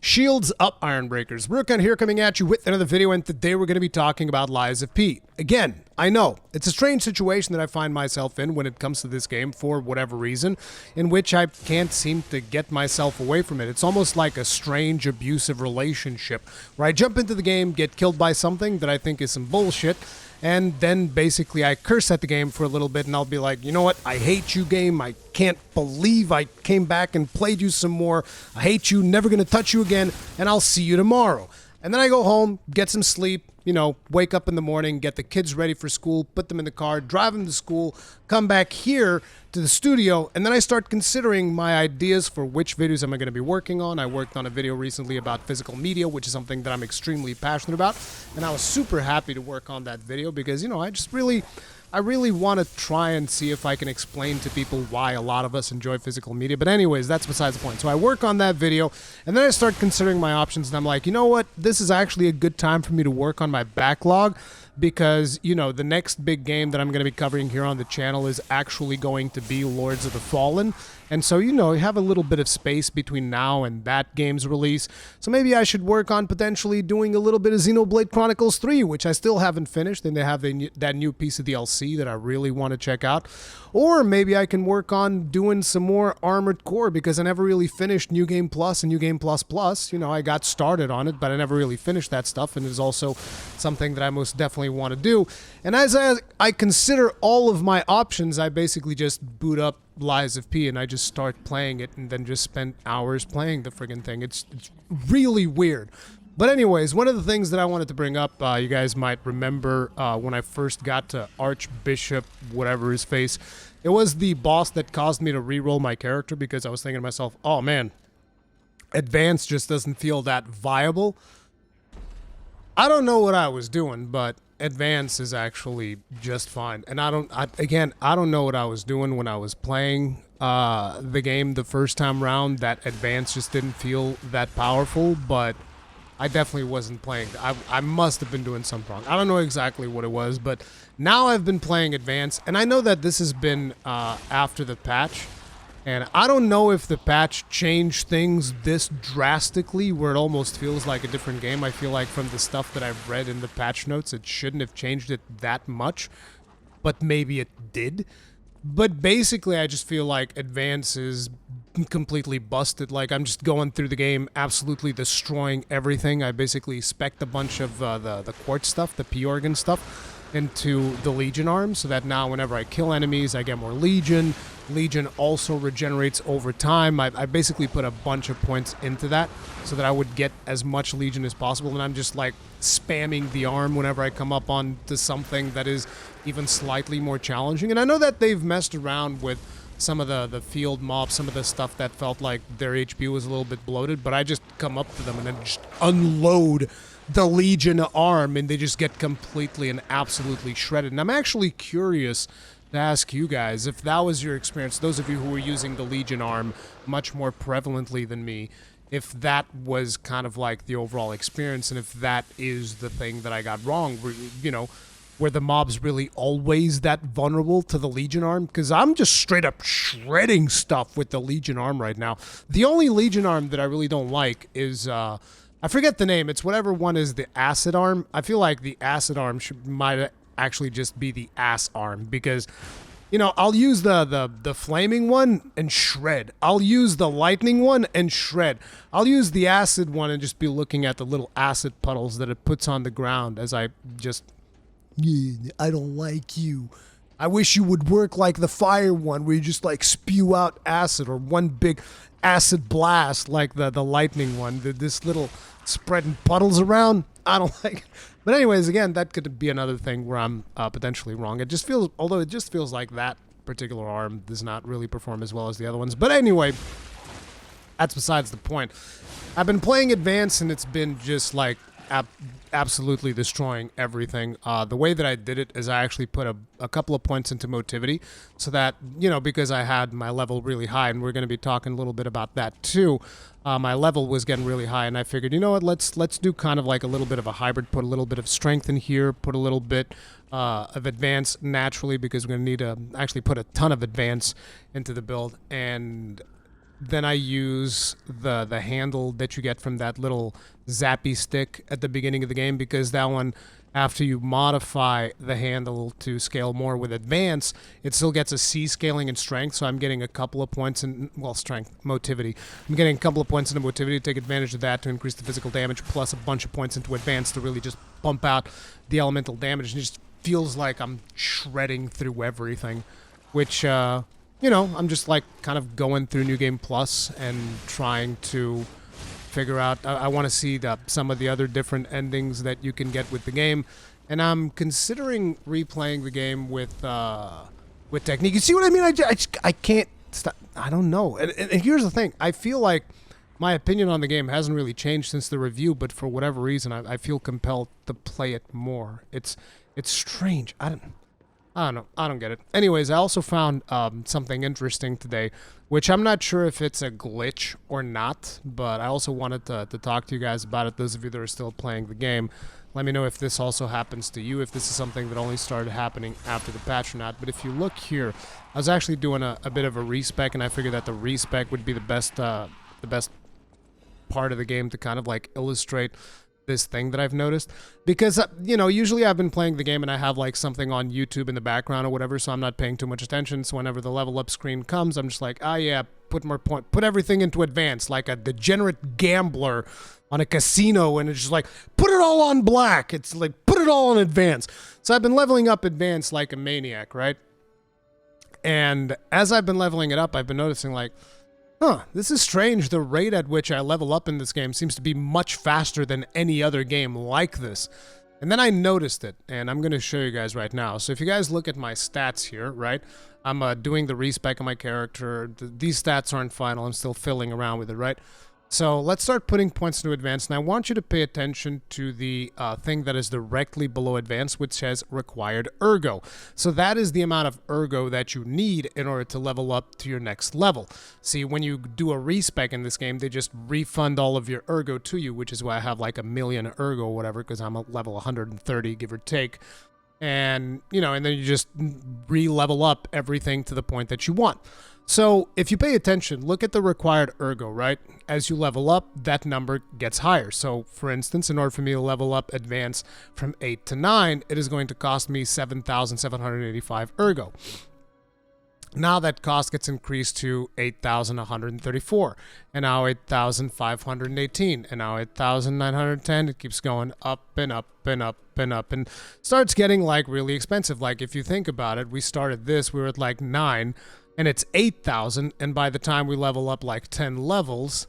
Shields up, Ironbreakers. Rurikhan here coming at you with another video, and today we're going to be talking about Lies of P. Again, I know, it's a strange situation that I find myself in when it comes to this game for whatever reason, in which I can't seem to get myself away from it. It's almost like a strange abusive relationship, where I jump into the game, get killed by something that I think is some bullshit, and then basically I curse at the game for a little bit and I'll be like, you know what, I hate you game, I can't believe I came back and played you some more, I hate you, never gonna touch you again, and I'll see you tomorrow. And then I go home, get some sleep, you know, wake up in the morning, get the kids ready for school, put them in the car, drive them to school, come back here to the studio, and then I start considering my ideas for which videos am I going to be working on. I worked on a video recently about physical media, which is something that I'm extremely passionate about, and I was super happy to work on that video because, you know, I really want to try and see if I can explain to people why a lot of us enjoy physical media. But anyways, that's besides the point. So I work on that video, and then I start considering my options, and I'm like, you know what? This is actually a good time for me to work on my backlog because, you know, the next big game that I'm going to be covering here on the channel is actually going to be Lords of the Fallen. And so, you know, you have a little bit of space between now and that game's release. So maybe I should work on potentially doing a little bit of Xenoblade Chronicles 3, which I still haven't finished. And they have that new piece of DLC that I really want to check out. Or maybe I can work on doing some more Armored Core because I never really finished New Game Plus and New Game Plus Plus. You know, I got started on it, but I never really finished that stuff. And it's also something that I most definitely want to do. And as I consider all of my options, I basically just boot up Lies of P and I just start playing it and then just spend hours playing the friggin' thing. It's really weird. But anyways, one of the things that I wanted to bring up, you guys might remember when I first got to Archbishop, whatever his face, it was the boss that caused me to reroll my character because I was thinking to myself, oh man, Advance just doesn't feel that viable. I don't know what I was doing, but Advance is actually just fine. And I don't know what I was doing when I was playing the game the first time around. That Advance just didn't feel that powerful, but I definitely wasn't playing. I must have been doing something wrong. I don't know exactly what it was, but now I've been playing Advance, and I know that this has been after the patch. And I don't know if the patch changed things this drastically where it almost feels like a different game. I feel like from the stuff that I've read in the patch notes, it shouldn't have changed it that much, but maybe it did. But basically, I just feel like Advance is completely busted. Like, I'm just going through the game, absolutely destroying everything. I basically spec'd a bunch of the quartz stuff, the P-Organ stuff, into the Legion arm, so that now whenever I kill enemies, I get more Legion. Legion also regenerates over time. I basically put a bunch of points into that so that I would get as much Legion as possible, and I'm just like spamming the arm whenever I come up onto something that is even slightly more challenging. And I know that they've messed around with some of the field mobs, some of the stuff that felt like their HP was a little bit bloated, but I just come up to them and then just unload the Legion arm, and they just get completely and absolutely shredded. And I'm actually curious to ask you guys if that was your experience, those of you who were using the Legion arm much more prevalently than me, if that was kind of like the overall experience, and if that is the thing that I got wrong, where, you know, were the mobs really always that vulnerable to the Legion arm? Because I'm just straight up shredding stuff with the Legion arm right now. The only Legion arm that I really don't like is, I forget the name. It's whatever one is the acid arm. I feel like the acid arm might actually just be the ass arm because, you know, I'll use the flaming one and shred. I'll use the lightning one and shred. I'll use the acid one and just be looking at the little acid puddles that it puts on the ground as I just, yeah, I don't like you. I wish you would work like the fire one where you just like spew out acid, or one big acid blast like the lightning one. This little spreading puddles around, I don't like it. But anyways, again, that could be another thing where I'm potentially wrong. It just feels, although it just feels like that particular arm does not really perform as well as the other ones. But anyway, that's besides the point. I've been playing Advance and it's been just like absolutely destroying everything. The way that I did it is I actually put a couple of points into motivity so that, you know, because I had my level really high, and we're going to be talking a little bit about that too. My level was getting really high, and I figured, you know what, let's do kind of like a little bit of a hybrid, put a little bit of strength in here, put a little bit of advance naturally, because we're going to need to actually put a ton of advance into the build. And then I use the handle that you get from that little zappy stick at the beginning of the game, because that one, after you modify the handle to scale more with advance, it still gets a C scaling in strength, so I'm getting a couple of points in, well, strength, motivity. I'm getting a couple of points into motivity to take advantage of that to increase the physical damage, plus a bunch of points into advance to really just bump out the elemental damage, and it just feels like I'm shredding through everything, which, you know, I'm just like kind of going through New Game Plus and trying to figure out. I want to see some of the other different endings that you can get with the game, and I'm considering replaying the game with technique. You see what I mean? I can't stop. I don't know. And here's the thing. I feel like my opinion on the game hasn't really changed since the review, but for whatever reason, I feel compelled to play it more. It's strange. I don't know. I don't get it. Anyways, I also found something interesting today, which I'm not sure if it's a glitch or not, but I also wanted to talk to you guys about it, those of you that are still playing the game. Let me know if this also happens to you, if this is something that only started happening after the patch or not. But if you look here, I was actually doing a bit of a respec, and I figured that the respec would be the best part of the game to kind of like illustrate this thing that I've noticed, because you know, usually I've been playing the game and I have like something on YouTube in the background or whatever, so I'm not paying too much attention. So whenever the level up screen comes, I'm just like, ah, yeah, put everything into advance, like a degenerate gambler on a casino, and it's just like, put it all on black. It's like, put it all on advance. So I've been leveling up advance like a maniac, right? And as I've been leveling it up, I've been noticing like, huh, this is strange. The rate at which I level up in this game seems to be much faster than any other game like this. And then I noticed it, and I'm going to show you guys right now. So if you guys look at my stats here, right, I'm doing the respec of my character. These stats aren't final. I'm still fiddling around with it, right? So let's start putting points into advance, and I want you to pay attention to the thing that is directly below advance, which says required ergo. So that is the amount of ergo that you need in order to level up to your next level. See, when you do a respec in this game, they just refund all of your ergo to you, which is why I have like 1,000,000 ergo or whatever, because I'm a level 130, give or take. And, you know, and then you just re-level up everything to the point that you want. So if you pay attention, look at the required ergo, right? As you level up, that number gets higher. So for instance, in order for me to level up advance from 8 to 9, it is going to cost me 7,785 ergo. Now that cost gets increased to 8,134, and now 8,518, and now 8,910. It keeps going up and up and up and up, and starts getting like really expensive. Like if you think about it, we started this, we were at like 9, and it's 8,000, and by the time we level up like 10 levels,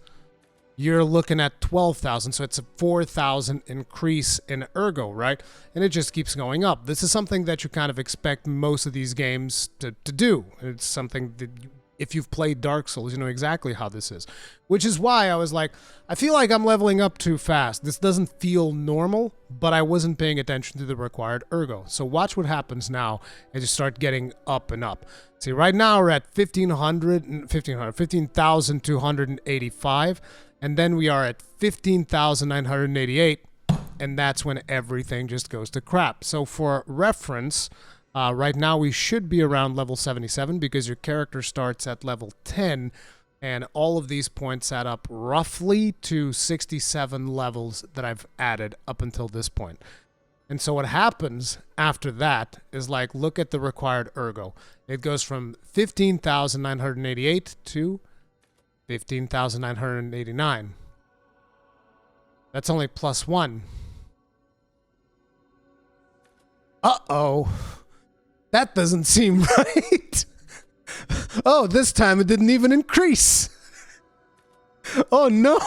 you're looking at 12,000, so it's a 4,000 increase in ergo, right? And it just keeps going up. This is something that you kind of expect most of these games to do. It's something that, if you've played Dark Souls, you know exactly how this is. Which is why I was like, I feel like I'm leveling up too fast. This doesn't feel normal, but I wasn't paying attention to the required ergo. So watch what happens now as you start getting up and up. See, right now we're at 15,285, and then we are at 15,988, and that's when everything just goes to crap. So for reference, right now we should be around level 77 because your character starts at level 10, and all of these points add up roughly to 67 levels that I've added up until this point. And so what happens after that is, like, look at the required ergo. It goes from 15,988 to 15,989. That's only +1. Uh-oh. That doesn't seem right. Oh, this time it didn't even increase. Oh, no.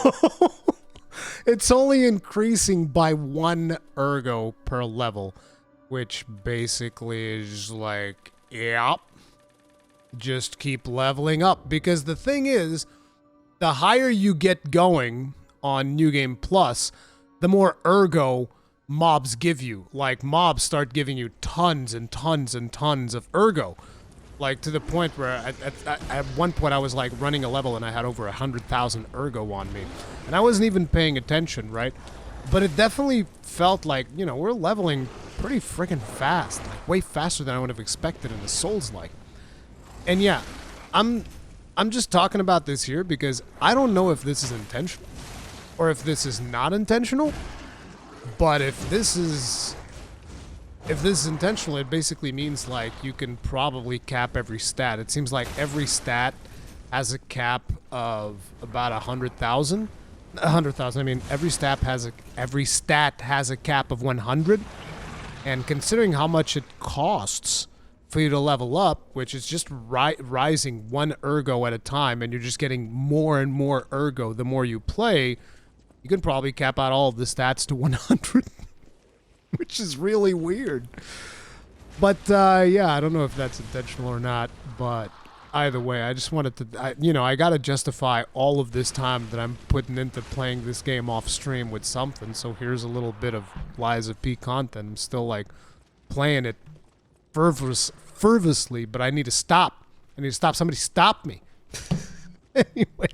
It's only increasing by 1 ergo per level, which basically is like, yep, just keep leveling up. Because the thing is, the higher you get going on New Game Plus, the more ergo mobs give you. Like, mobs start giving you tons and tons and tons of ergo. Like, to the point where at one point I was like running a level and I had over 100,000 ergo on me. And I wasn't even paying attention, right? But it definitely felt like, you know, we're leveling pretty freaking fast. Like, way faster than I would have expected in the Soulslike. And yeah, I'm I'm just talking about this here because I don't know if this is intentional or if this is not intentional. But if this is intentional, it basically means like you can probably cap every stat. It seems like every stat has a cap of about 100,000. 100,000. I mean, every stat has a cap of 100. And considering how much it costs for you to level up, which is just rising one ergo at a time, and you're just getting more and more ergo the more you play, you can probably cap out all of the stats to 100, which is really weird. But yeah, I don't know if that's intentional or not, but either way, I just wanted to, I got to justify all of this time that I'm putting into playing this game off stream with something. So here's a little bit of Lies of P content. I'm still like playing it fervorously, but I need to stop. I need to stop. Somebody stop me. Anyway,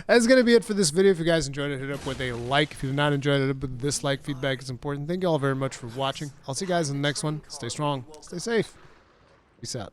that's going to be it for this video. If you guys enjoyed it, hit up with a like. If you've not enjoyed it, but dislike feedback is important. Thank you all very much for watching. I'll see you guys in the next one. Stay strong. Stay safe. Peace out.